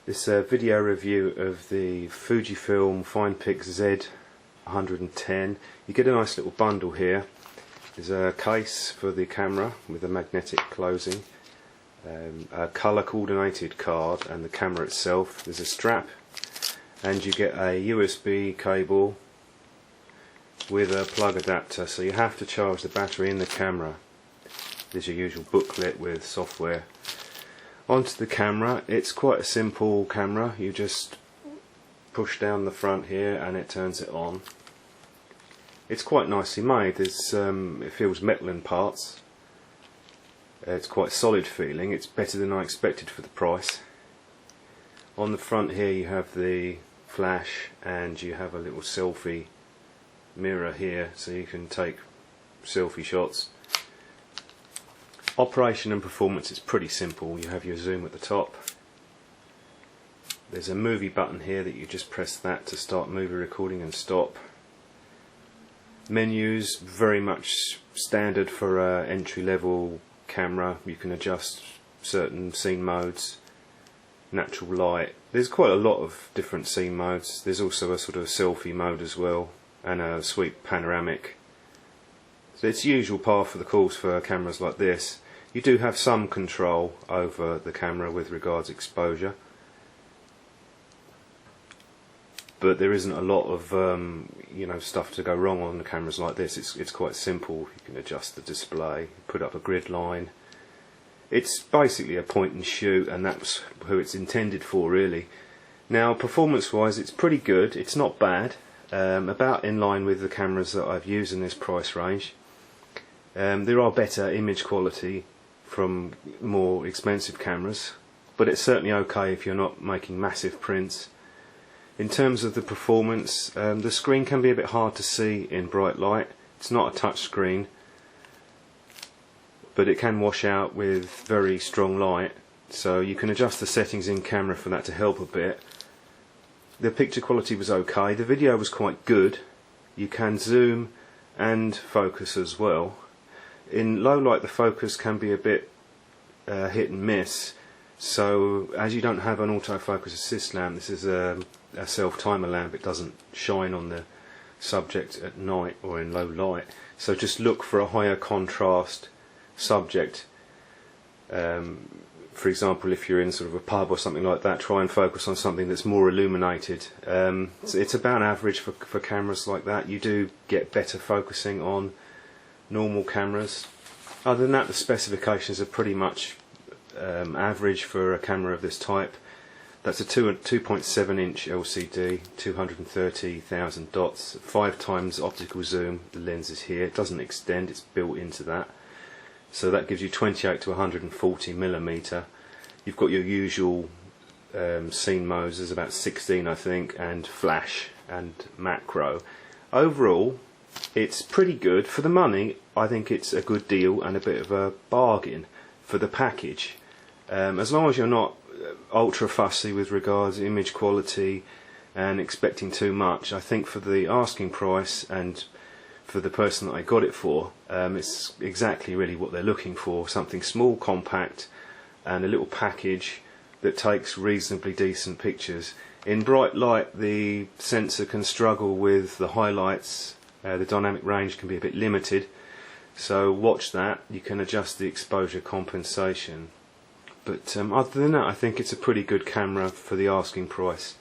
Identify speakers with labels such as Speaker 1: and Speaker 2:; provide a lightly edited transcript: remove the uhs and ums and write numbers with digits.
Speaker 1: This video review of the Fujifilm FinePix Z110. You get a nice little bundle here. There's a case for the camera with a magnetic closing, a colour coordinated card and the camera itself. There's a strap, and you get a USB cable with a plug adapter, so you have to charge the battery in the camera. There's your usual booklet with software. Onto the camera. It's quite a simple camera. You just push down the front here and it turns it on. It's quite nicely made. There's it feels metal in parts. It's quite solid feeling. It's better than I expected for the price. On the front here you have the flash, and you have a little selfie mirror here so you can take selfie shots. Operation and performance is pretty simple. You have your zoom at the top. There's a movie button here that you just press that to start movie recording and stop. Menus, very much standard for an entry-level camera. You can adjust certain scene modes, natural light. There's quite a lot of different scene modes. There's also a sort of selfie mode as well, and a sweep panoramic. So it's usual par for the course for cameras like this. You do have some control over the camera with regards exposure, but there isn't a lot of stuff to go wrong on the cameras like this. It's quite simple. You can adjust the display, put up a grid line. It's basically a point and shoot, and that's who it's intended for, really. Now, performance wise, it's pretty good. It's not bad, about in line with the cameras that I've used in this price range. There are better image quality from more expensive cameras, but it's certainly okay if you're not making massive prints. In terms of the performance, the screen can be a bit hard to see in bright light. It's not a touch screen, but it can wash out with very strong light, so you can adjust the settings in camera for that to help a bit. The picture quality was okay. The video was quite good. You can zoom and focus as well. In low light the focus can be a bit hit and miss, so as you don't have an autofocus assist lamp, this is a self-timer lamp. It doesn't shine on the subject at night or in low light, so just look for a higher contrast subject. For example, if you're in sort of a pub or something like that, try and focus on something that's more illuminated. So it's about average for cameras like that. You do get better focusing on normal cameras. Other than that, the specifications are pretty much average for a camera of this type. That's a 2.7 inch LCD, 230,000 dots, 5 times optical zoom. The lens is here. It doesn't extend, it's built into that. So that gives you 28 to 140 millimeter. You've got your usual scene modes. There's about 16, I think, and flash and macro. Overall, it's pretty good for the money. I think it's a good deal and a bit of a bargain for the package. As long as you're not ultra fussy with regards to image quality and expecting too much, I think for the asking price and for the person that I got it for, it's exactly really what they're looking for. Something small, compact, and a little package that takes reasonably decent pictures. In bright light the sensor can struggle with the highlights. The dynamic range can be a bit limited, so watch that. You can adjust the exposure compensation, but other than that, I think it's a pretty good camera for the asking price.